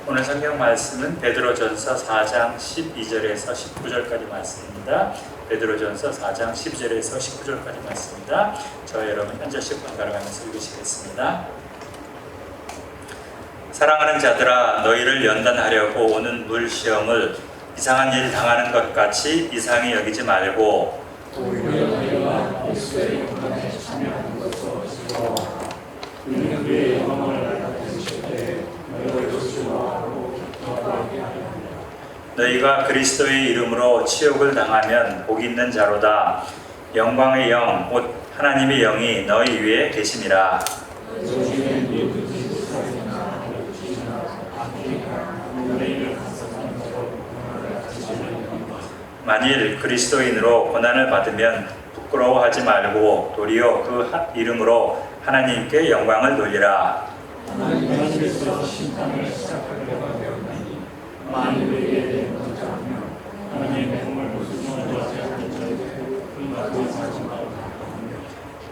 오늘 성경 말씀은 베드로전서 4장 12절에서 19절까지 말씀입니다. 베드로전서 4장 12절에서 19절까지 말씀입니다. 저와 여러분 한 절씩 번갈아가면서 읽으시겠습니다. 사랑하는 자들아, 너희를 연단하려고 오는 물시험을 이상한 일 당하는 것 같이 이상히 여기지 말고 오히려 너희가 그리스도의 영광에 참여하는 것으로 즐거워하라. 이는 그의 영광을 나타내실 때 너희를 즐거워하고 기뻐하게 하려 합니다. 너희가 그리스도의 이름으로 치욕을 당하면 복 있는 자로다. 영광의 영, 곧 하나님의 영이 너희 위에 계심이라. 너희는 미혹되지 못하리나 어렵지나 아프리카 너희를 간섭하는 자로 영광을 가지시는 것이다. 만일 그리스도인으로 고난을 받으면 부끄러워하지 말고 도리어 그 이름으로 하나님께 영광을 돌리라. 하나님께서 심판을 시작하려고 하였나니 만일 우리에게 대한 것자하며 하나님의 공을 수준하지 않는 자에게 불만을 하지 말라.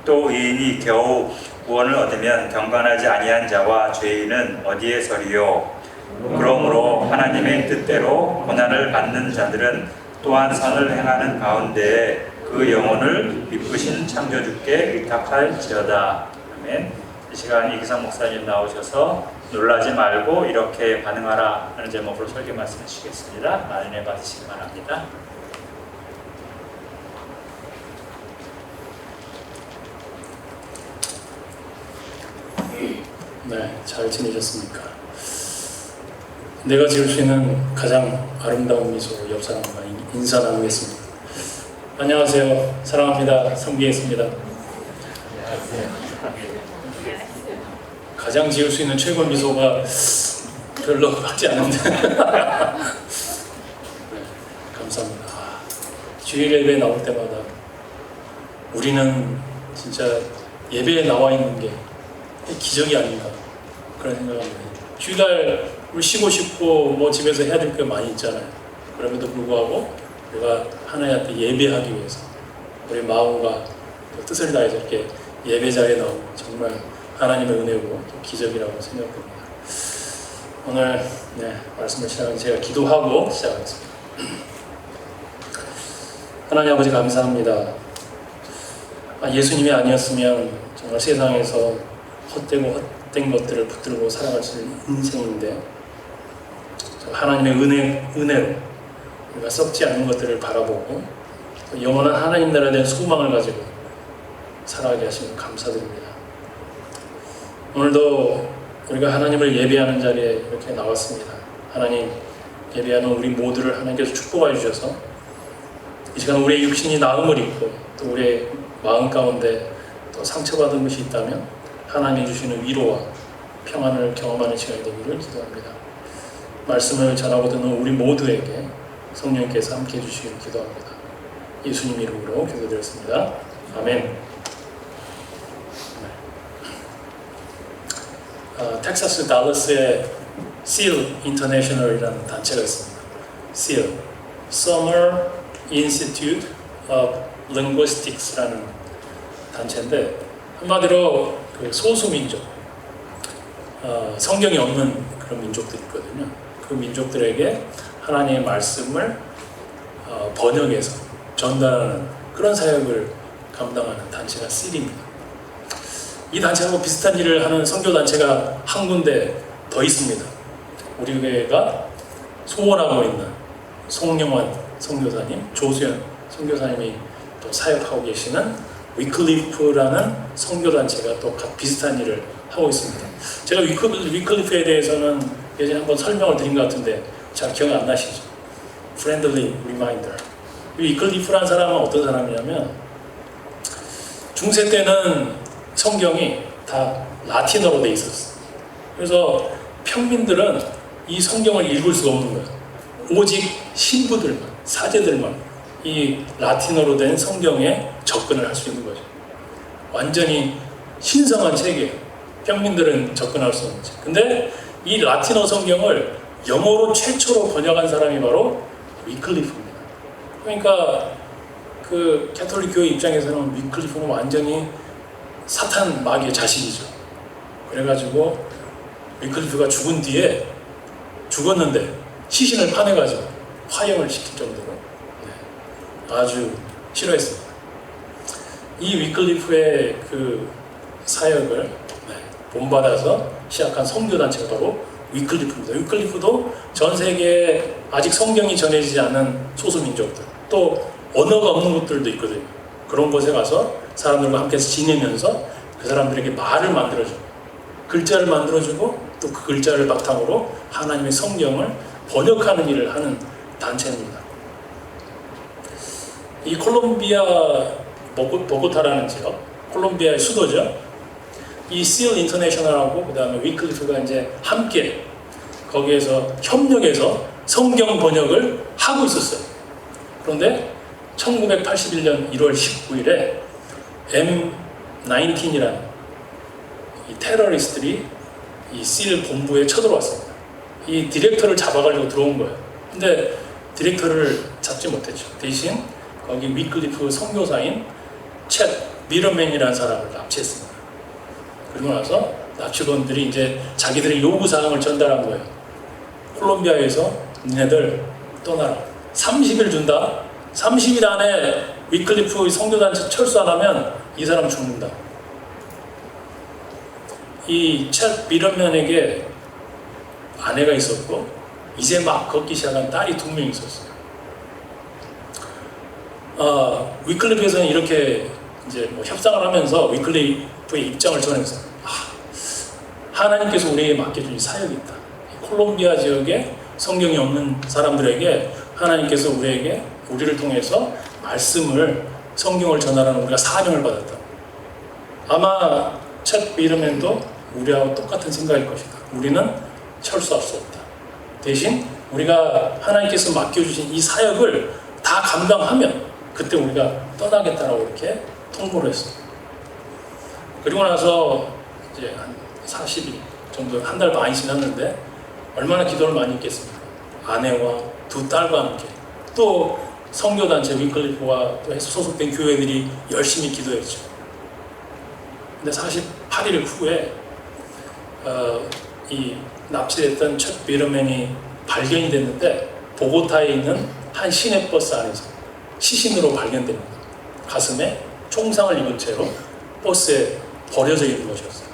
또 의인이 겨우 구원을 얻으면 경건하지 아니한 자와 죄인은 어디에 서리요? 그러므로 하나님의 뜻대로 고난을 받는 자들은 또한 선을 행하는 가운데에 그 영혼을 기쁘신 창조주께 의탁할지어다. 아멘. 이 시간 이기상 목사님 나오셔서 놀라지 말고 이렇게 반응하라 하는 제목으로 설교 말씀해 주시겠습니다. 많은 은혜 받으시기 바랍니다. 네, 잘 지내셨습니까? 내가 지을 수 있는 가장 아름다운 미소 옆 사람과 인사 나누겠습니다. 안녕하세요. 사랑합니다. 성기했습니다. 가장 지을 수 있는 최고 미소가 별로 하지 않은데 네, 감사합니다. 주일 예배에 나올 때마다 우리는 진짜 예배에 나와 있는 게 기적이 아닌가 그런 생각합니다. 주일날 우리 쉬고 싶고 뭐 집에서 해야 될 게 많이 있잖아요. 그럼에도 불구하고 우리가 하나님한테 예배하기 위해서 우리 마음과 뜻을 다해서 이렇게 예배 자리에 나오고 정말 하나님의 은혜고 기적이라고 생각됩니다. 오늘 말씀을 시작하기 제가 기도하고 시작하겠습니다. 하나님 아버지 감사합니다. 예수님이 아니었으면 정말 세상에서 헛되고 헛된 것들을 붙들고 살아갈 수 있는 인생인데 하나님의 은혜로 우리가 썩지 않은 것들을 바라보고 영원한 하나님 나라에 대한 소망을 가지고 살아가게 하시면 감사드립니다. 오늘도 우리가 하나님을 예배하는 자리에 이렇게 나왔습니다. 하나님 예배하는 우리 모두를 하나님께서 축복해 주셔서 이 시간 우리의 육신이 나음을 입고 또 우리의 마음 가운데 또 상처받은 것이 있다면 하나님이 주시는 위로와 평안을 경험하는 시간이 되기를 기도합니다. 말씀을 전하고 듣는 우리 모두에게 성령께서 함께해 주시기를 기도합니다. 예수님 이름으로 기도드렸습니다. 아멘. 텍사스 달러스에 SEAL International이라는 단체가 있습니다. SEAL, Summer Institute of Linguistics라는 단체인데 한마디로 그 소수민족, 성경이 없는 그런 민족들이 있거든요. 그 민족들에게 하나님의 말씀을 번역해서 전달하는 그런 사역을 감당하는 단체가 SEAL입니다. 이 단체하고 비슷한 일을 하는 선교단체가 한 군데 더 있습니다. 우리 교회가 소원하고 있는 송영환 선교사님, 조수연 선교사님이 또 사역하고 계시는 위클리프라는 선교단체가 또 비슷한 일을 하고 있습니다. 제가 위클리프에 대해서는 예전에 한번 설명을 드린 것 같은데 잘 기억 안 나시죠? Friendly Reminder. 위클리프라는 사람은 어떤 사람이냐면 중세 때는 성경이 다 라틴어로 돼 있었어요. 그래서 평민들은 이 성경을 읽을 수가 없는 거예요. 오직 신부들만, 사제들만 이 라틴어로 된 성경에 접근을 할 수 있는 거죠. 완전히 신성한 책이에요. 평민들은 접근할 수 없는 책. 근데 이 라틴어 성경을 영어로 최초로 번역한 사람이 바로 위클리프입니다. 그러니까 그 캐톨릭 교회 입장에서는 위클리프는 완전히 사탄 마귀의 자식이죠. 그래가지고 위클리프가 죽은 뒤에 죽었는데 시신을 파내가지고 화형을 시킬 정도로 네, 아주 싫어했습니다. 이 위클리프의 그 사역을 네, 본받아서 시작한 선교단체가 바로 위클리프입니다. 위클리프도 전 세계에 아직 성경이 전해지지 않은 소수민족들, 또 언어가 없는 곳들도 있거든요. 그런 곳에 가서 사람들과 함께 지내면서 그 사람들에게 말을 만들어주고 글자를 만들어주고 또 그 글자를 바탕으로 하나님의 성경을 번역하는 일을 하는 단체입니다. 이 콜롬비아 보고타라는 지역, 콜롬비아의 수도죠. 이 seal 인터내셔널하고 그 다음에 위클리프가 이제 함께 거기에서 협력해서 성경 번역을 하고 있었어요. 그런데 1981년 1월 19일에 M19이라는 이 테러리스트들이 이 seal 본부에 쳐들어왔습니다. 이 디렉터를 잡아가려고 들어온 거예요. 근데 디렉터를 잡지 못했죠. 대신 거기 위클리프 선교사인 챗 미러맨이라는 사람을 납치했습니다. 그리고 나서 납치범들이 이제 자기들의 요구사항을 전달한 거예요. 콜롬비아에서 니네들 떠나라. 30일 준다. 30일 안에 위클리프 선교단체 철수 안 하면 이 사람 죽는다. 이 챗 미러맨에게 아내가 있었고 이제 막 걷기 시작한 딸이 2명 있었어요. 위클리프에서는 이렇게 이제 뭐 협상을 하면서 위클리프의 입장을 전해서 하나님께서 우리에게 맡겨준 사역이 있다. 콜롬비아 지역에 성경이 없는 사람들에게 하나님께서 우리를 통해서 말씀을 성경을 전하라는 우리가 사명을 받았다. 아마 챗 미러맨도 우리하고 똑같은 생각일 것이다. 우리는 철수할 수 없다. 대신 우리가 하나님께서 맡겨주신 이 사역을 다 감당하면 그때 우리가 떠나겠다라고 이렇게 통보를 했어요. 그리고 나서 이제 한 40일 정도, 한 달 많이 지났는데 얼마나 기도를 많이 했겠습니까? 아내와 2 딸과 함께 또 선교단체 위클리프와 또 소속된 교회들이 열심히 기도했죠. 근데 48일 후에 이 납치됐던 챗 미러맨이 발견이 됐는데 보고타에 있는 한 시내버스 안에서 시신으로 발견됩니다. 가슴에 총상을 입은 채로 버스에 버려져 있는 것이었어요.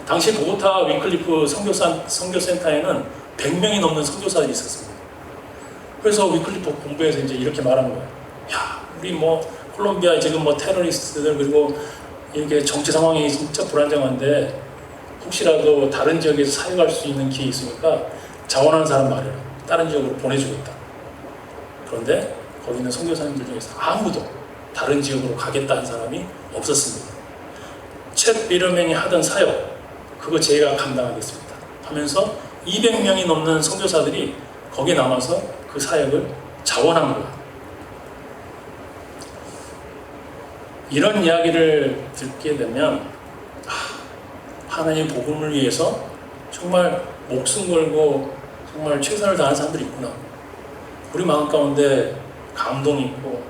당시 보고타 위클리프 선교센터에는 100명이 넘는 선교사들이 있었습니다. 그래서 위클리프 본부에서 이제 이렇게 말한 거예요. 야, 우리 뭐 콜롬비아 지금 뭐 테러리스트들 그리고 이렇게 정치 상황이 진짜 불안정한데 혹시라도 다른 지역에서 사역할 수 있는 기회 있으니까 자원하는 사람 말이라 다른 지역으로 보내주겠다. 그런데 거기 있는 선교사님들 중에서 아무도 다른 지역으로 가겠다는 사람이 없었습니다. 챗 미러맨이 하던 사역 그거 제가 감당하겠습니다 하면서 200명이 넘는 선교사들이 거기에 남아서 그 사역을 자원한 거예요. 이런 이야기를 듣게 되면 하나님의 복음을 위해서 정말 목숨 걸고 정말 최선을 다하는 사람들이 있구나. 우리 마음 가운데 감동이 있고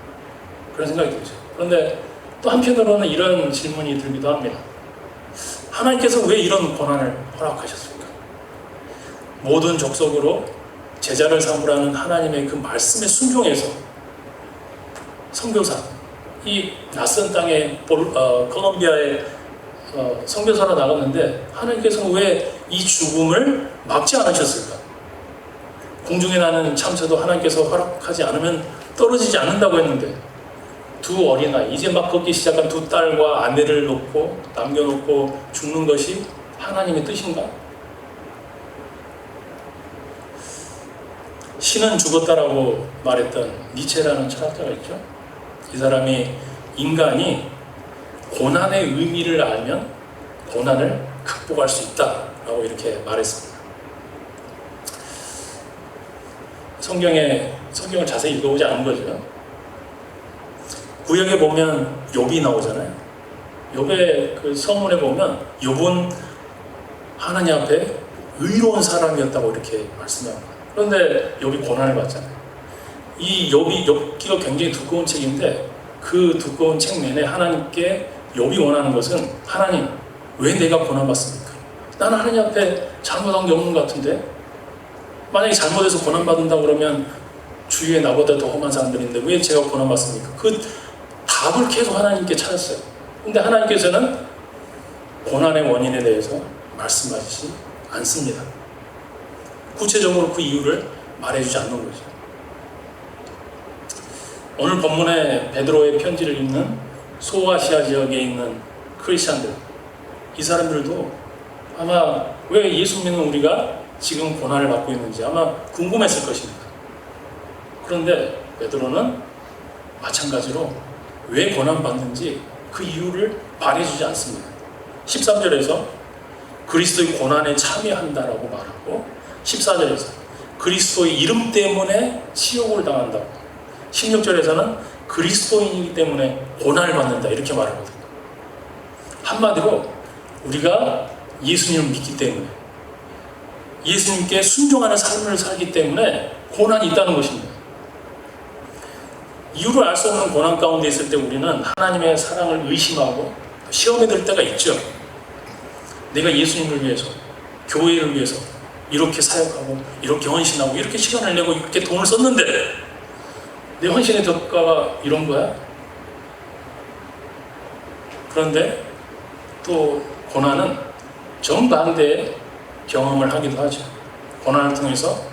그런 생각이 들죠. 그런데 또 한편으로는 이런 질문이 들기도 합니다. 하나님께서 왜 이런 고난을 허락하셨을까? 모든 족속으로 제자를 삼으라는 하나님의 그 말씀에 순종해서 선교사, 이 낯선 땅에 콜롬비아에 선교사로 나갔는데 하나님께서는 왜 이 죽음을 막지 않으셨을까? 공중에 나는 참새도 하나님께서 허락하지 않으면 떨어지지 않는다고 했는데 2 어린아이, 이제 막 걷기 시작한 2 딸과 아내를 놓고 남겨놓고 죽는 것이 하나님의 뜻인가? 신은 죽었다라고 말했던 니체라는 철학자가 있죠. 이 사람이 인간이 고난의 의미를 알면 고난을 극복할 수 있다라고 이렇게 말했습니다. 성경을 자세히 읽어보지 않은 거죠. 구약에 보면 욥이 나오잖아요. 욥의 그 서문에 보면 욥은 하나님 앞에 의로운 사람이었다고 이렇게 말씀합니다. 그런데 욥이 고난을 받잖아요. 이 욥기가 굉장히 두꺼운 책인데 그 두꺼운 책 내내 하나님께 욥이 원하는 것은 하나님 왜 내가 고난받습니까? 나는 하나님 앞에 잘못한 게 없는 것 같은데, 만약에 잘못해서 고난받는다 그러면 주위에 나보다 더 험한 사람들인데 왜 제가 고난받습니까? 그 답을 계속 하나님께 찾았어요. 근데 하나님께서는 고난의 원인에 대해서 말씀하시지 않습니다. 구체적으로 그 이유를 말해주지 않는 거죠. 오늘 본문에 베드로의 편지를 읽는 소아시아 지역에 있는 크리스찬들, 이 사람들도 아마 왜 예수 믿는 우리가 지금 고난을 받고 있는지 아마 궁금했을 것입니다. 그런데 베드로는 마찬가지로 왜 고난받는지 그 이유를 말해주지 않습니다. 13절에서 그리스도의 고난에 참여한다라고 말하고, 14절에서 그리스도의 이름 때문에 치욕을 당한다고, 16절에서는 그리스도인이기 때문에 고난을 받는다 이렇게 말하거든요. 한마디로 우리가 예수님을 믿기 때문에, 예수님께 순종하는 삶을 살기 때문에 고난이 있다는 것입니다. 이유를 알 수 없는 고난 가운데 있을 때 우리는 하나님의 사랑을 의심하고 시험에 들 때가 있죠. 내가 예수님을 위해서, 교회를 위해서 이렇게 사역하고 이렇게 헌신하고 이렇게 시간을 내고 이렇게 돈을 썼는데 내 헌신의 덕가가 이런 거야? 그런데 또 고난은 정반대의 경험을 하기도 하죠. 고난을 통해서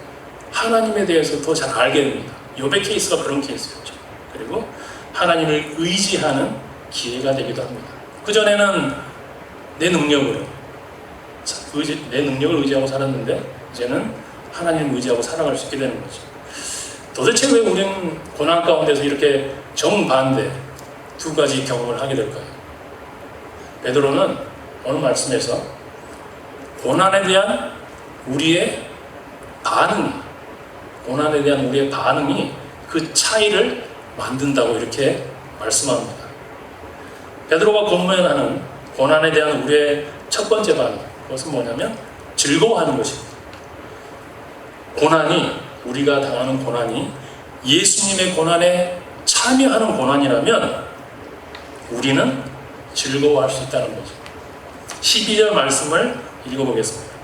하나님에 대해서 더 잘 알게 됩니다. 욥의 케이스가 그런 케이스였죠. 그리고 하나님을 의지하는 기회가 되기도 합니다. 그전에는 내 능력을 의지하고 살았는데 이제는 하나님을 의지하고 살아갈 수 있게 되는 거죠. 도대체 왜 우리는 고난 가운데서 이렇게 정반대 두 가지 경험을 하게 될까요? 베드로는 오늘 말씀에서 고난에 대한 우리의 반응이 그 차이를 만든다고 이렇게 말씀합니다. 베드로가 권면하는 고난에 대한 우리의 첫 번째 반응, 그것은 뭐냐면 즐거워하는 것입니다. 우리가 당하는 고난이 예수님의 고난에 참여하는 고난이라면 우리는 즐거워할 수 있다는 거죠. 12절 말씀을 읽어보겠습니다.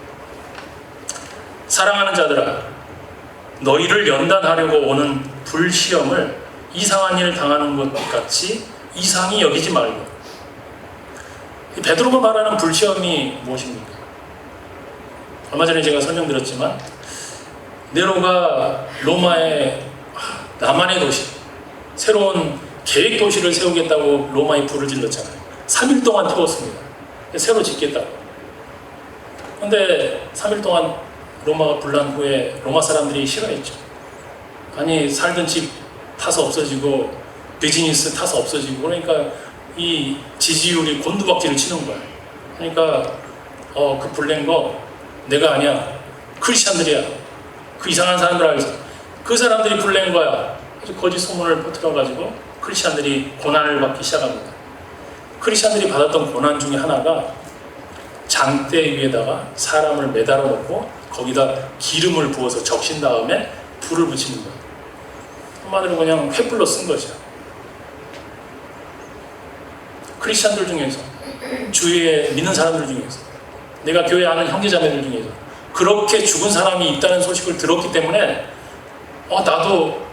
사랑하는 자들아, 너희를 연단하려고 오는 불시험을 이상한 일을 당하는 것 같이 이상히 여기지 말고. 베드로가 말하는 불시험이 무엇입니까? 얼마 전에 제가 설명드렸지만 네로가 로마의 나만의 도시, 새로운 계획 도시를 세우겠다고 로마에 불을 질렀잖아요. 3일 동안 태웠습니다. 새로 짓겠다고. 그런데 3일 동안 로마가 불난 후에 로마 사람들이 싫어했죠. 아니, 살던 집 타서 없어지고 비즈니스 타서 없어지고, 그러니까 이 지지율이 곤두박질을 치는 거야. 그러니까 그 불낸 거 내가 아니야, 크리스찬들이야, 그 이상한 사람들 알죠? 그 사람들이 불낸 거야. 거짓 소문을 퍼뜨려가지고 크리스찬들이 고난을 받기 시작합니다. 크리스찬들이 받았던 고난 중에 하나가 장대 위에다가 사람을 매달아 놓고 거기다 기름을 부어서 적신 다음에 불을 붙이는 거예요. 한마디로 그냥 횃불로 쓴 거죠. 크리스찬들 중에서, 주위에 믿는 사람들 중에서, 내가 교회 아는 형제자매들 중에서 그렇게 죽은 사람이 있다는 소식을 들었기 때문에 나도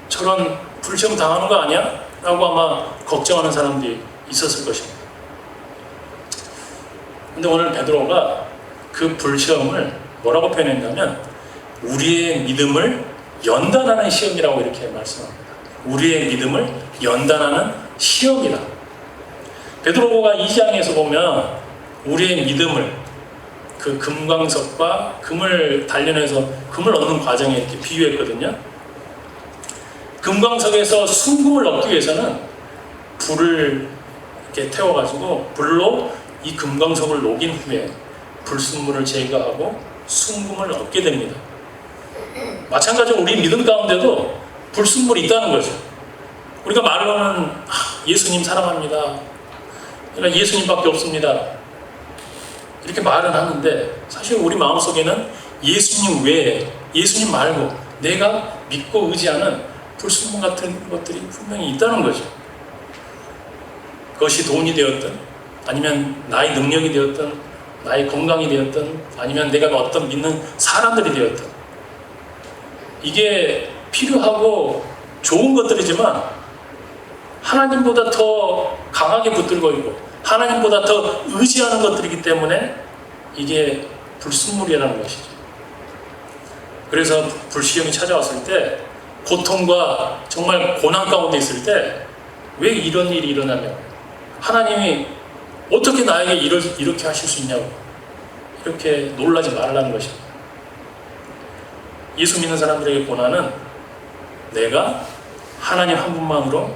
저런 불시험 당하는 거 아니야? 라고 아마 걱정하는 사람들이 있었을 것입니다. 근데 오늘 베드로가 그 불시험을 뭐라고 표현했냐면 우리의 믿음을 연단하는 시험이라고 이렇게 말씀합니다. 우리의 믿음을 연단하는 시험이다. 베드로가 2장에서 보면 우리의 믿음을 그 금광석과 금을 단련해서 금을 얻는 과정에 이렇게 비유했거든요. 금광석에서 순금을 얻기 위해서는 불을 이렇게 태워가지고 불로 이 금광석을 녹인 후에 불순물을 제거하고 순금을 얻게 됩니다. 마찬가지로 우리 믿음 가운데도 불순물이 있다는 거죠. 우리가 말로는 예수님 사랑합니다, 그러니까 예수님밖에 없습니다, 이렇게 말은 하는데 사실 우리 마음속에는 예수님 외에, 예수님 말고 내가 믿고 의지하는 불순물 같은 것들이 분명히 있다는 거죠. 그것이 돈이 되었든 아니면 나의 능력이 되었든 나의 건강이 되었든 아니면 내가 어떤 믿는 사람들이 되었든 이게 필요하고 좋은 것들이지만 하나님보다 더 강하게 붙들고 있고 하나님보다 더 의지하는 것들이기 때문에 이게 불순물이라는 것이죠. 그래서 불시험이 찾아왔을 때 고통과 정말 고난 가운데 있을 때 왜 이런 일이 일어나면 하나님이 어떻게 나에게 이렇게 하실 수 있냐고 이렇게 놀라지 말라는 것입니다. 예수 믿는 사람들에게 고난은 내가 하나님 한 분만으로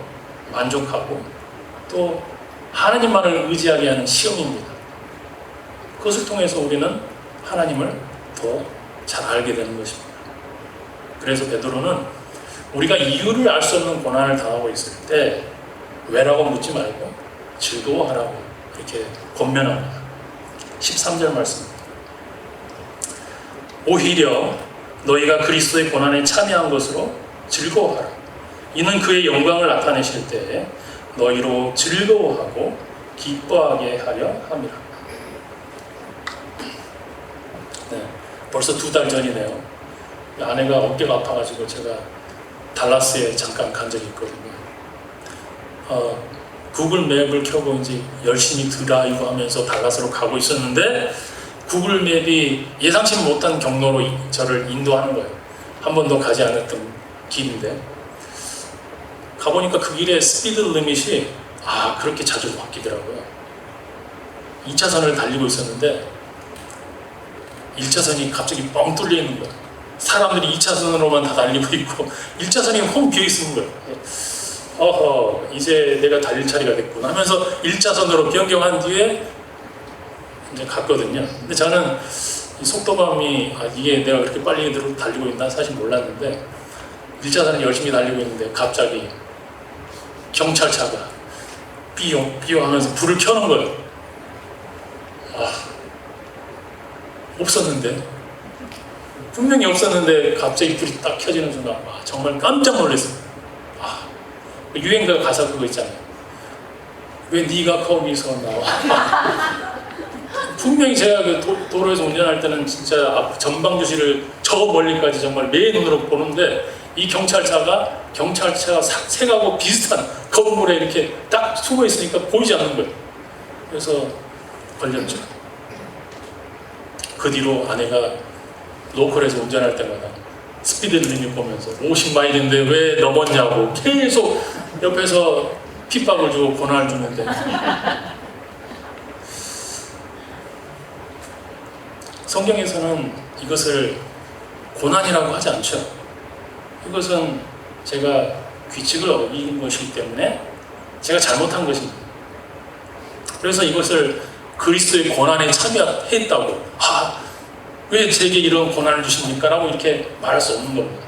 만족하고 또 하나님만을 의지하게 하는 시험입니다. 그것을 통해서 우리는 하나님을 더 잘 알게 되는 것입니다. 그래서 베드로는 우리가 이유를 알 수 없는 고난을 당하고 있을 때 왜라고 묻지 말고 즐거워하라고 이렇게 권면합니다. 13절 말씀입니다. 오히려 너희가 그리스도의 고난에 참여한 것으로 즐거워하라. 이는 그의 영광을 나타내실 때에 너희로 즐거워하고 기뻐하게 하려 함이라. 네, 벌써 2달 전이네요. 아내가 어깨가 아파가지고 제가 달라스에 잠깐 간 적이 있거든요. 구글 맵을 켜고 이제 열심히 드라이브 하면서 달라스로 가고 있었는데 구글 맵이 예상치 못한 경로로 저를 인도하는 거예요. 한 번도 가지 않았던 길인데 가보니까 그 길에 스피드 리밋이 그렇게 자주 바뀌더라고요. 2차선을 달리고 있었는데 1차선이 갑자기 뻥 뚫려 있는 거예요. 사람들이 2차선으로만 다 달리고 있고 1차선이 텅 비어 있는 거예요. 어허, 이제 내가 달릴 차례가 됐구나 하면서 1차선으로 변경한 뒤에 이제 갔거든요. 근데 저는 이 속도감이 이게 내가 그렇게 빨리 달리고 있나 사실 몰랐는데 1차선을 열심히 달리고 있는데 갑자기 경찰차가 삐용 삐용 하면서 불을 켜는 거예요. 없었는데 분명히 없었는데 갑자기 불이 딱 켜지는 순간 정말 깜짝 놀랐어요. 유행가 가사 그거 있잖아요. 왜 네가 거기서 나와? 분명히 제가 그 도로에서 운전할 때는 진짜 전방 주시를 저 멀리까지 정말 매 눈으로 보는데 이 경찰차가 색하고 비슷한 건물에 이렇게 딱 숨어 있으니까 보이지 않는 거예요. 그래서 걸렸죠. 그 뒤로 아내가 로컬에서 운전할 때마다 스피드 리밋 보면서 50마일인데 왜 넘었냐고 계속 옆에서 핍박을 주고 고난을 주는데 성경에서는 이것을 고난이라고 하지 않죠. 이것은 제가 규칙을 어긴 것이기 때문에 제가 잘못한 것입니다. 그래서 이것을 그리스도의 고난에 참여했다고 왜 제게 이런 고난을 주십니까? 라고 이렇게 말할 수 없는 겁니다.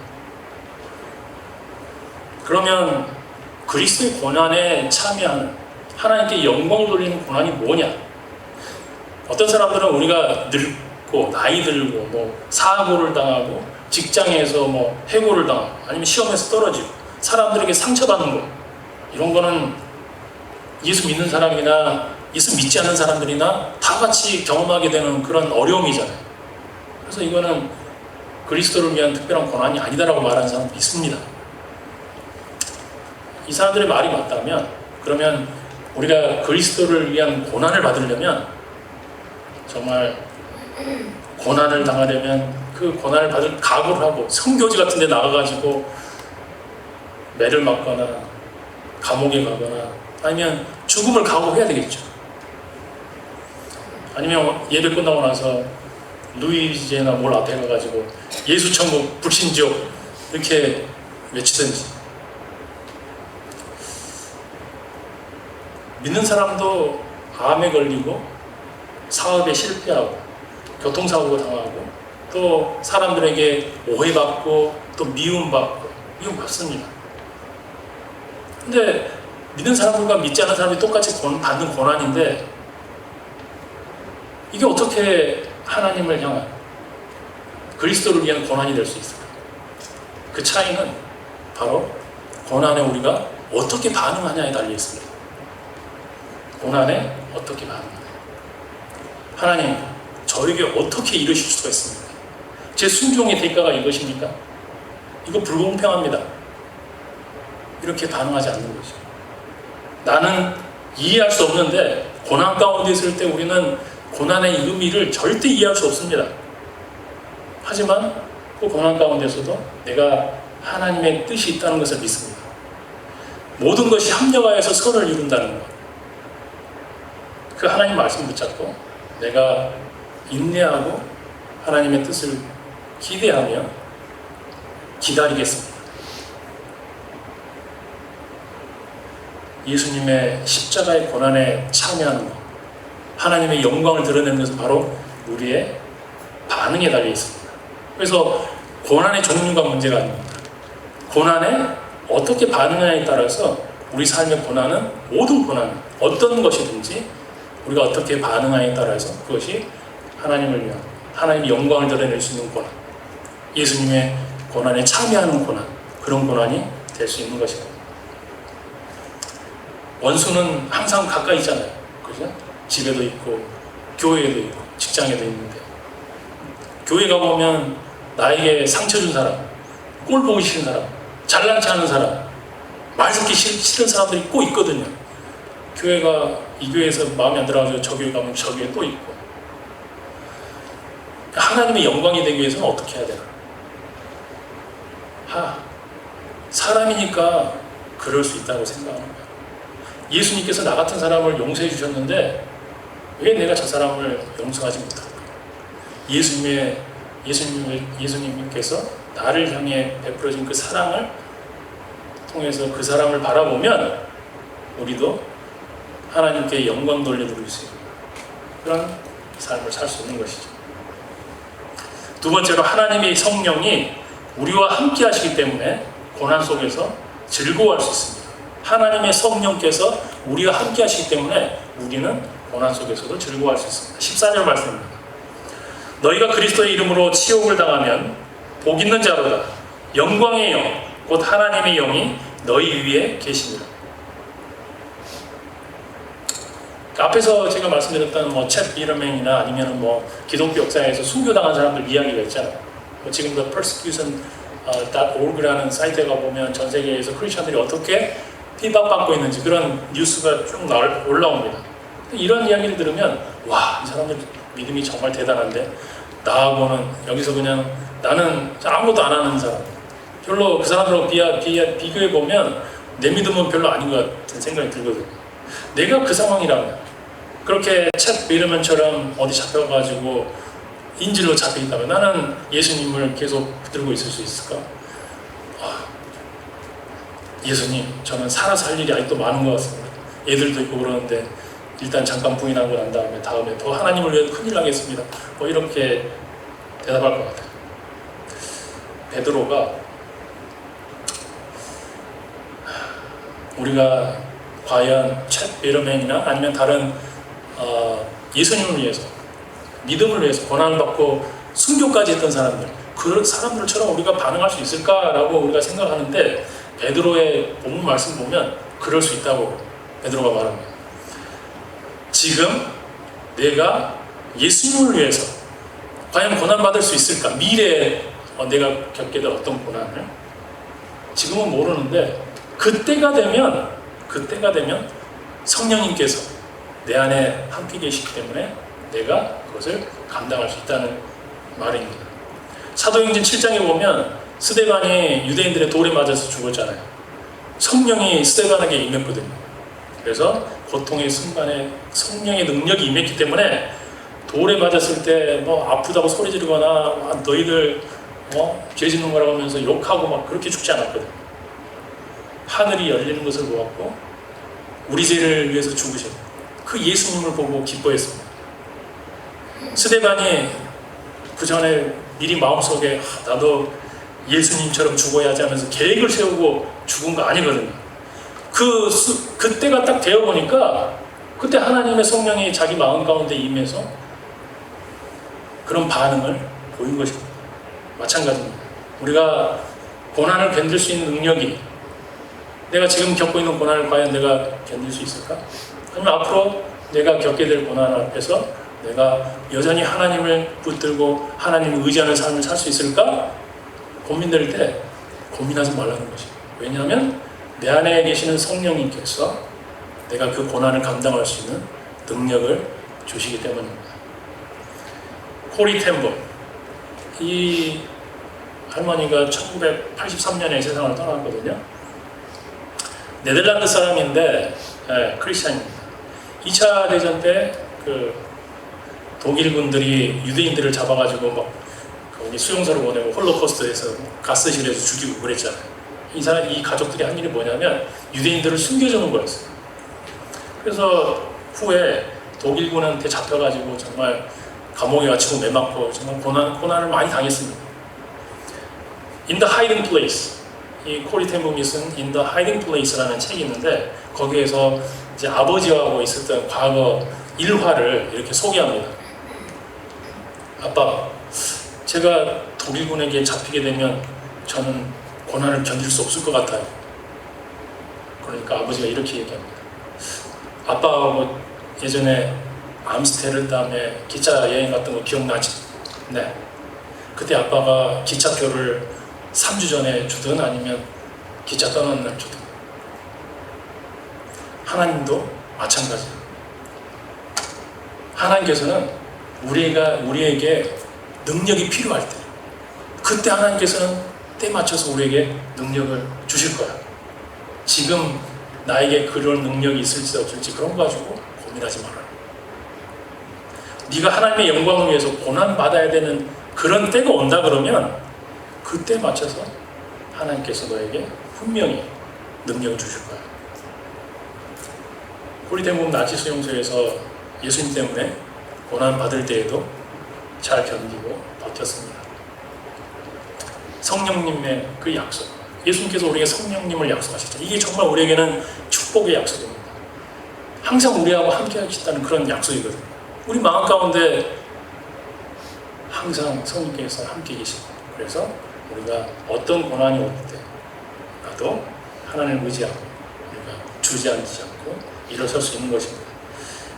그러면 그리스도의 고난에 참여하는 하나님께 영광을 돌리는 고난이 뭐냐? 어떤 사람들은 우리가 늙고 나이 들고 사고를 당하고 직장에서 해고를 당하고 아니면 시험에서 떨어지고 사람들에게 상처받는 거 이런 거는 예수 믿는 사람이나 예수 믿지 않는 사람들이나 다 같이 경험하게 되는 그런 어려움이잖아요. 그래서 이거는 그리스도를 위한 특별한 고난이 아니다라고 말하는 사람도 있습니다. 이 사람들의 말이 맞다면 그러면 우리가 그리스도를 위한 고난을 받으려면 정말 고난을 당하려면 그 고난을 받을 각오를 하고 선교지 같은 데 나가가지고 매를 맞거나 감옥에 가거나 아니면 죽음을 각오해야 되겠죠. 아니면 예배 끝나고 나서 루이지애나 몰 앞에 가가지고 예수 천국 불신지옥 이렇게 외치든지. 믿는 사람도 암에 걸리고 사업에 실패하고 교통사고가 당하고 또 사람들에게 오해받고 또 미움받습니다. 근데 믿는 사람들과 믿지 않는 사람이 똑같이 받는 고난인데 이게 어떻게 하나님을 향한 그리스도를 위한 고난이 될 수 있을까? 그 차이는 바로 고난에 우리가 어떻게 반응하냐에 달려 있습니다. 고난에 어떻게 반응하냐. 하나님, 저에게 어떻게 이러실 수가 있습니까? 제 순종의 대가가 이것입니까? 이거 불공평합니다. 이렇게 반응하지 않는 거죠. 나는 이해할 수 없는데 고난 가운데 있을 때 우리는 고난의 의미를 절대 이해할 수 없습니다. 하지만 그 고난 가운데서도 내가 하나님의 뜻이 있다는 것을 믿습니다. 모든 것이 합력하여서 선을 이룬다는 것. 그 하나님 말씀 붙잡고 내가 인내하고 하나님의 뜻을 기대하며 기다리겠습니다. 예수님의 십자가의 고난에 참여하는 것, 하나님의 영광을 드러내는 것은 바로 우리의 반응에 달려 있습니다. 그래서 고난의 종류가 문제가 아닙니다. 고난에 어떻게 반응하냐에 따라서 우리 삶의 고난은, 모든 고난은 어떤 것이든지 우리가 어떻게 반응하냐에 따라서 그것이 하나님을 위한, 하나님의 영광을 드러낼 수 있는 고난, 예수님의 고난에 참여하는 고난, 그런 고난이 될 수 있는 것입니다. 원수는 항상 가까이 있잖아요. 그죠? 집에도 있고 교회에도 있고 직장에도 있는데, 교회 가보면 나에게 상처 준 사람, 꼴 보기 싫은 사람, 잘난 체 하는 사람, 말 듣기 싫은 사람들이 꼭 있거든요. 교회가 이 교회에서 마음에 안 들어가지고 저 교회 가면 저 교회 또 있고. 하나님의 영광이 되기 위해서는 어떻게 해야 되나? 사람이니까 그럴 수 있다고 생각하는 거예요. 예수님께서 나 같은 사람을 용서해 주셨는데 왜 내가 저 사람을 용서하지 못할까? 예수님께서 나를 향해 베풀어진 그 사랑을 통해서 그 사람을 바라보면 우리도 하나님께 영광 돌려드릴 수 있는 그런 삶을 살 수 있는 것이죠. 두 번째로, 하나님의 성령이 우리와 함께 하시기 때문에 고난 속에서 즐거워할 수 있습니다. 하나님의 성령께서 우리와 함께 하시기 때문에 우리는 고난 속에서도 즐거워할 수 있습니다. 14절 말씀입니다. 너희가 그리스도의 이름으로 치욕을 당하면 복 있는 자로다. 영광의 영, 곧 하나님의 영이 너희 위에 계시니라. 앞에서 제가 말씀드렸던 챗 비러맨이나 아니면 기독교 역사에서 순교당한 사람들 이야기가 있잖아요. 지금도 persecution.org라는 사이트에 가보면 전 세계에서 크리스천들이 어떻게 핍박받고 있는지 그런 뉴스가 쭉 올라옵니다. 이런 이야기를 들으면 와, 이 사람들 믿음이 정말 대단한데 나하고는 여기서 그냥 나는 아무것도 안 하는 사람, 별로 그 사람들하고 비교해보면 내 믿음은 별로 아닌 것 같은 생각이 들거든요. 내가 그 상황이라면, 그렇게 챗 비르맨처럼 어디 잡혀가지고 인질로 잡혀있다면 나는 예수님을 계속 붙들고 있을 수 있을까? 예수님, 저는 살아서 할 일이 아직도 많은 것 같습니다. 애들도 있고 그러는데 일단 잠깐 부인하고 난 다음에 더 하나님을 위해 큰일 나겠습니다. 이렇게 대답할 것 같아요. 베드로가 우리가 과연 챗 베러맨이나 아니면 다른 예수님을 위해서, 믿음을 위해서 고난을 받고 순교까지 했던 사람들, 그런 사람들처럼 우리가 반응할 수 있을까라고 우리가 생각하는데, 베드로의 본문 말씀 보면 그럴 수 있다고 베드로가 말합니다. 지금 내가 예수님을 위해서 과연 고난받을 수 있을까? 미래에 내가 겪게 될 어떤 고난을 지금은 모르는데 그때가 되면 성령님께서 내 안에 함께 계시기 때문에 내가 그것을 감당할 수 있다는 말입니다. 사도행전 7장에 보면 스데반이 유대인들의 돌에 맞아서 죽었잖아요. 성령이 스데반에게 임했거든요. 그래서 고통의 순간에 성령의 능력이 임했기 때문에 돌에 맞았을 때 아프다고 소리 지르거나 너희들 죄 짓는 거라고 하면서 욕하고 막 그렇게 죽지 않았거든요. 하늘이 열리는 것을 보았고 우리 죄를 위해서 죽으신 그 예수님을 보고 기뻐했습니다. 스데반이 그 전에 미리 마음속에 나도 예수님처럼 죽어야 하지 하면서 계획을 세우고 죽은 거 아니거든요. 그때가 딱 되어보니까 그때 하나님의 성령이 자기 마음 가운데 임해서 그런 반응을 보인 것입니다. 마찬가지입니다. 우리가 고난을 견딜 수 있는 능력이, 내가 지금 겪고 있는 고난을 과연 내가 견딜 수 있을까? 아니면 앞으로 내가 겪게 될 고난 앞에서 내가 여전히 하나님을 붙들고 하나님을 의지하는 삶을 살 수 있을까? 고민될 때 고민하지 말라는 것이에요. 왜냐하면 내 안에 계시는 성령님께서 내가 그 고난을 감당할 수 있는 능력을 주시기 때문입니다. 코리 텐보, 이 할머니가 1983년에 세상을 떠났거든요. 네덜란드 사람인데 크리스찬입니다. 2차 대전 때 그 독일군들이 유대인들을 잡아가지고 막 거기 수용소로 보내고 홀로코스트에서 가스실에서 죽이고 그랬잖아요. 이 가족들이 한 일이 뭐냐면 유대인들을 숨겨주는 거였어요. 그래서 후에 독일군한테 잡혀가지고 정말 감옥에 갇히고 매맞고 정말 고난을 많이 당했습니다. In the Hiding Place, 이 코리 텐붐이 쓴 In the Hiding Place라는 책이 있는데 거기에서 이제 아버지하고 있었던 과거 일화를 이렇게 소개합니다. 아빠, 제가 독일군에게 잡히게 되면 저는 고난을 견딜 수 없을 것 같아요. 그러니까 아버지가 이렇게 얘기합니다. 아빠하고 예전에 암스테르담에 기차 여행 갔던 거 기억나지? 네. 그때 아빠가 기차표를 3주 전에 주든 아니면 기차 떠나는 날 주든. 하나님도 마찬가지예요. 하나님께서는 우리에게 능력이 필요할 때, 그때 하나님께서는 때 맞춰서 우리에게 능력을 주실 거야. 지금 나에게 그런 능력이 있을지 없을지 그런 거 가지고 고민하지 마라. 네가 하나님의 영광을 위해서 고난 받아야 되는 그런 때가 온다 그러면 그때 맞춰서 하나님께서 너에게 분명히 능력을 주실 거야. 코리 텐붐 나치 수용소에서 예수님 때문에 고난 받을 때에도 잘 견디고 버텼습니다. 성령님의 그 약속, 예수님께서 우리에게 성령님을 약속하셨죠. 이게 정말 우리에게는 축복의 약속입니다. 항상 우리하고 함께 하시다는 그런 약속이거든요. 우리 마음 가운데 항상 성령께서 함께 계시고, 그래서 우리가 어떤 고난이 올 때 나도 하나님을 의지하고 우리가 주저앉지 않고 일어설 수 있는 것입니다.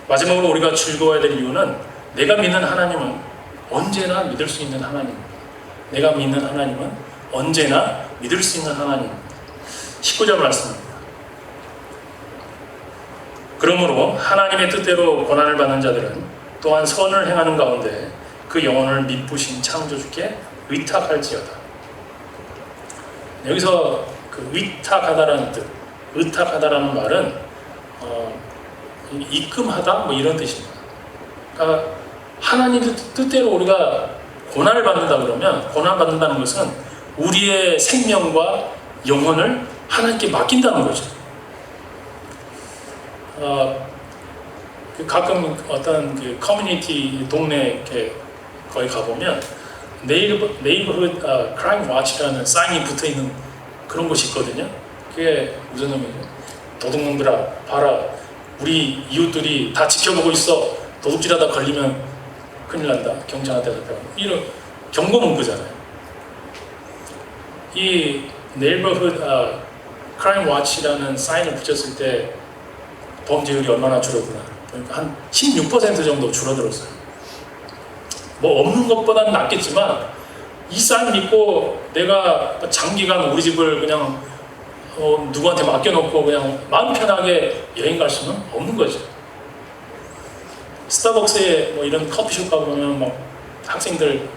마지막으로 우리가 즐거워야 될 이유는 내가 믿는 하나님은 언제나 믿을 수 있는 하나님입니다. 내가 믿는 하나님은 언제나 믿을 수 있는 하나님입니다. 19절 말씀입니다. 그러므로 하나님의 뜻대로 고난을 받는 자들은 또한 선을 행하는 가운데 그 영혼을 미쁘신 창조주께 의탁할지어다. 여기서 그 의탁하다라는 뜻, 의탁하다라는 말은 입금하다 뭐 이런 뜻입니다. 그러니까 하나님의 뜻대로 우리가 고난을 받는다 그러면, 고난 받는다는 것은 우리의 생명과 영혼을 하나님께 맡긴다는 거죠. 가끔 어떤 그 커뮤니티 동네 이렇게 거기 가보면 네이버हु드 크라임 와치라는 사인이 붙어 있는 그런 곳이 있거든요. 그게 무슨 의미죠? 도둑놈들아, 봐라, 우리 이웃들이 다 지켜보고 있어. 도둑질하다 걸리면 큰일 난다. 경찰한테 갔다. 이런 경고 문구잖아요. 이 네이버후드 크라임 와치라는 사인을 붙였을 때 범죄율이 얼마나 줄었구나. 그러니까 한 16% 정도 줄어들었어요. 뭐 없는 것보다는 낫겠지만 이 사인 믿고 내가 장기간 우리 집을 그냥 누구한테 맡겨놓고 그냥 마음 편하게 여행 갈 수는 없는 거죠. 스타벅스에 뭐 이런 커피숍 가보면 막 학생들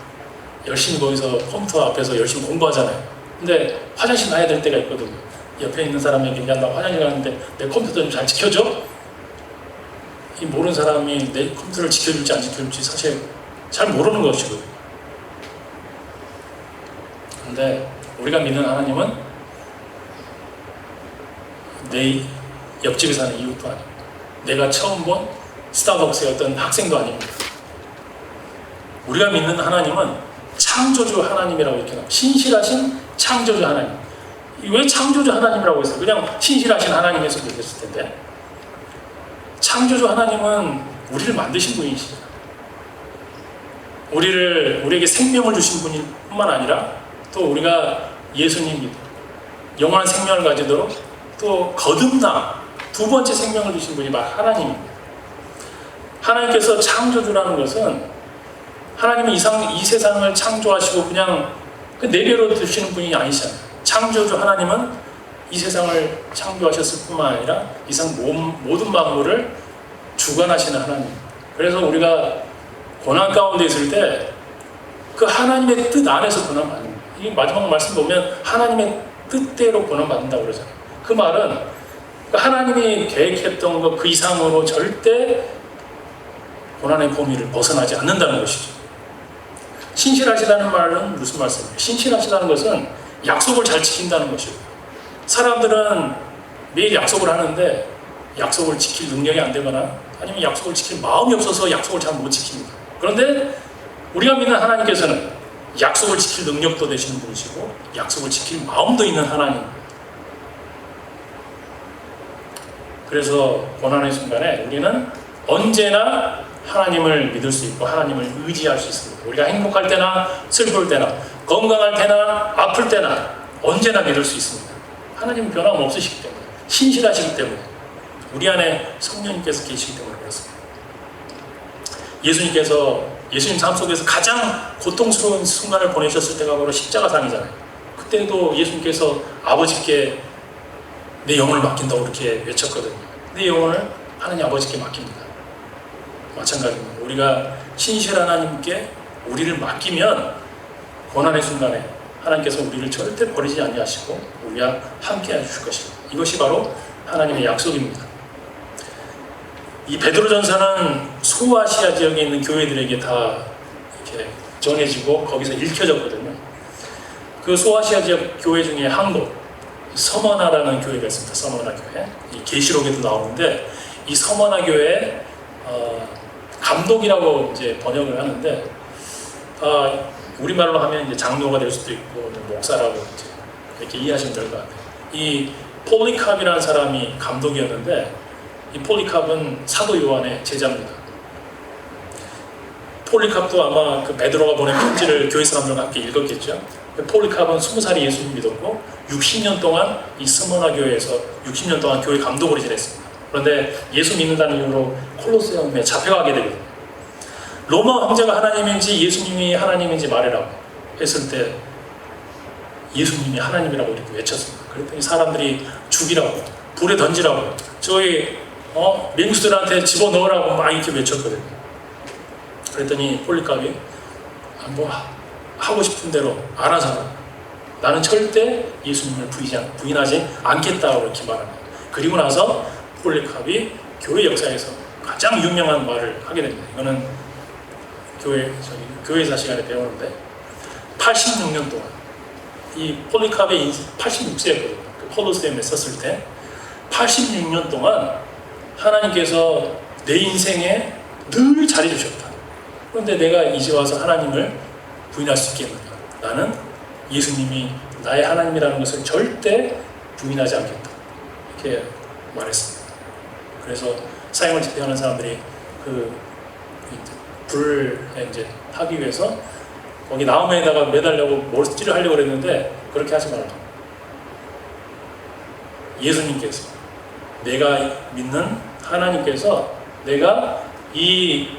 열심히 거기서 컴퓨터 앞에서 열심히 공부하잖아요. 근데 화장실 가야 될 때가 있거든요. 옆에 있는 사람에게 야, 나 화장실 가는데 내 컴퓨터 좀 잘 지켜줘? 이 모르는 사람이 내 컴퓨터를 지켜줄지 안 지켜줄지 사실 잘 모르는 것이거든요. 근데 우리가 믿는 하나님은 내 옆집에 사는 이웃도 아니고 내가 처음 본 스타벅스의 어떤 학생도 아닙니다. 우리가 믿는 하나님은 창조주 하나님이라고 이렇게 나와요. 신실하신 창조주 하나님. 왜 창조주 하나님이라고 했어요? 그냥 신실하신 하나님 했으면 좋겠을 텐데, 창조주 하나님은 우리를 만드신 분이시죠. 우리에게 생명을 주신 분일 뿐만 아니라 또 우리가 예수님 믿고 영원한 생명을 가지도록 또 거듭나 두 번째 생명을 주신 분이 바로 하나님입니다. 하나님께서 창조주라는 것은 하나님은 이 세상을 창조하시고 그냥 내버려 두시는 분이 아니시잖아요. 창조주 하나님은 이 세상을 창조하셨을 뿐만 아니라 이 세상 모든 만물을 주관하시는 하나님. 그래서 우리가 고난 가운데 있을 때 그 하나님의 뜻 안에서 고난 받는 거예요. 이 마지막 말씀 보면 하나님의 뜻대로 고난 받는다고 그러잖아요. 그 말은 하나님이 계획했던 것 그 이상으로 절대 고난의 범위를 벗어나지 않는다는 것이죠. 신실하시다는 말은 무슨 말씀이에요? 신실하시다는 것은 약속을 잘 지킨다는 것이고, 사람들은 매일 약속을 하는데 약속을 지킬 능력이 안 되거나 아니면 약속을 지킬 마음이 없어서 약속을 잘 못 지킵니다. 그런데 우리가 믿는 하나님께서는 약속을 지킬 능력도 되시는 분이시고 약속을 지킬 마음도 있는 하나님. 그래서 고난의 순간에 우리는 언제나 하나님을 믿을 수 있고 하나님을 의지할 수 있습니다. 우리가 행복할 때나 슬플 때나 건강할 때나 아플 때나 언제나 믿을 수 있습니다. 하나님은 변함없으시기 때문에, 신실하시기 때문에, 우리 안에 성령님께서 계시기 때문에 그렇습니다. 예수님 삶 속에서 가장 고통스러운 순간을 보내셨을 때가 바로 십자가상이잖아요. 그때도 예수님께서 아버지께 내 영혼을 맡긴다고 그렇게 외쳤거든요. 내 영혼을 하나님 아버지께 맡깁니다. 마찬가지입니다. 우리가 신실한 하나님께 우리를 맡기면 고난의 순간에 하나님께서 우리를 절대 버리지 아니하시고 우리와 함께 해주실 것입니다. 이것이 바로 하나님의 약속입니다. 이 베드로전서는 소아시아 지역에 있는 교회들에게 다 이렇게 전해지고 거기서 읽혀졌거든요. 그 소아시아 지역 교회 중에 한 곳, 서머나라는 교회가 있습니다. 서머나 교회. 이 계시록에도 나오는데 이 서머나 교회 감독이라고 이제 번역을 하는데 우리말로 하면 이제 장로가 될 수도 있고 목사라고 이제 이렇게 이해하시면 될 것 같아요. 이 폴리캅이라는 사람이 감독이었는데 이 폴리캅은 사도 요한의 제자입니다. 폴리캅도 아마 그 베드로가 보낸 편지를 교회 사람들과 함께 읽었겠죠. 폴리캅은 20살에 예수님 믿었고 60년 동안 이 스모나 교회에서 60년 동안 교회 감독으로 지냈습니다. 그런데 예수 믿는다는 이유로 콜로세움에 잡혀가게 되거든요. 로마 황제가 하나님인지 예수님이 하나님인지 말해라고 했을 때 예수님이 하나님이라고 이렇게 외쳤습니다. 그랬더니 사람들이 죽이라고, 불에 던지라고, 저희 민수들한테 집어넣으라고 막 이렇게 외쳤거든요. 그랬더니 폴리캅이 뭐 하고 싶은 대로 알아서 하라. 나는 절대 예수님을 부인하지 않겠다고 이렇게 말합니다. 그리고 나서 폴리캅이 교회 역사에서 가장 유명한 말을 하게 됩니다. 이거는 교회사 시간에 배우는데 86년 동안 이 폴리캅의 86세였거든요. 그 콜로세움에 썼을 때 86년 동안 하나님께서 내 인생에 늘 잘해주셨다. 그런데 내가 이제 와서 하나님을 부인할 수 있겠느냐. 나는 예수님이 나의 하나님이라는 것을 절대 부인하지 않겠다. 이렇게 말했습니다. 그래서 사형을 집행하는 사람들이 그 불에 이제 하기 위해서 거기 나무에다가 매달려고 몰질을 하려고 그랬는데 그렇게 하지 말라. 예수님께서, 내가 믿는 하나님께서 내가 이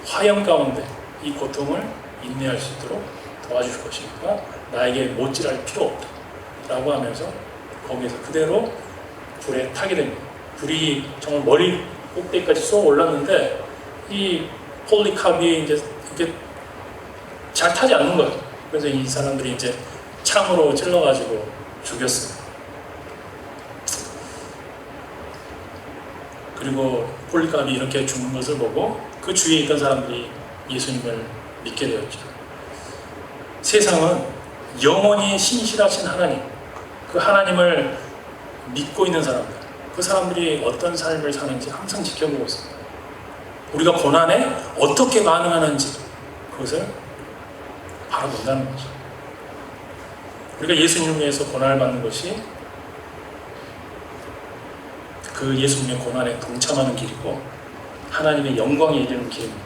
화형 가운데 이 고통을 인내할 수 있도록 도와줄 것이니까 나에게 못질할 필요 없다 라고 하면서 거기에서 그대로 불에 타게 됩니다. 불이 정말 머리 꼭대기까지 쏘아 올랐는데 이 폴리캅이 이제 이게 잘 타지 않는 거죠. 그래서 이 사람들이 이제 창으로 찔러가지고 죽였어요. 그리고 폴리캅이 이렇게 죽는 것을 보고 그 주위에 있던 사람들이 예수님을 믿게 되었죠. 세상은 영원히 신실하신 하나님, 그 하나님을 믿고 있는 사람들, 그 사람들이 어떤 삶을 사는지 항상 지켜보고 있습니다. 우리가 고난에 어떻게 반응하는지 그것을 바라본다는 거죠. 우리가 예수님을 위해서 고난을 받는 것이 그 예수님의 고난에 동참하는 길이고 하나님의 영광에 이르는 길입니다.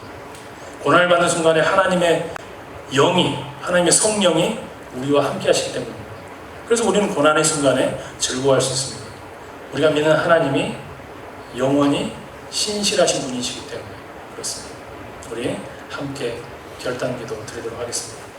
고난을 받는 순간에 하나님의 영이, 하나님의 성령이 우리와 함께 하시기 때문입니다. 그래서 우리는 고난의 순간에 즐거워할 수 있습니다. 우리가 믿는 하나님이 영원히 신실하신 분이시기 때문에 그렇습니다. 우리 함께 결단기도 드리도록 하겠습니다.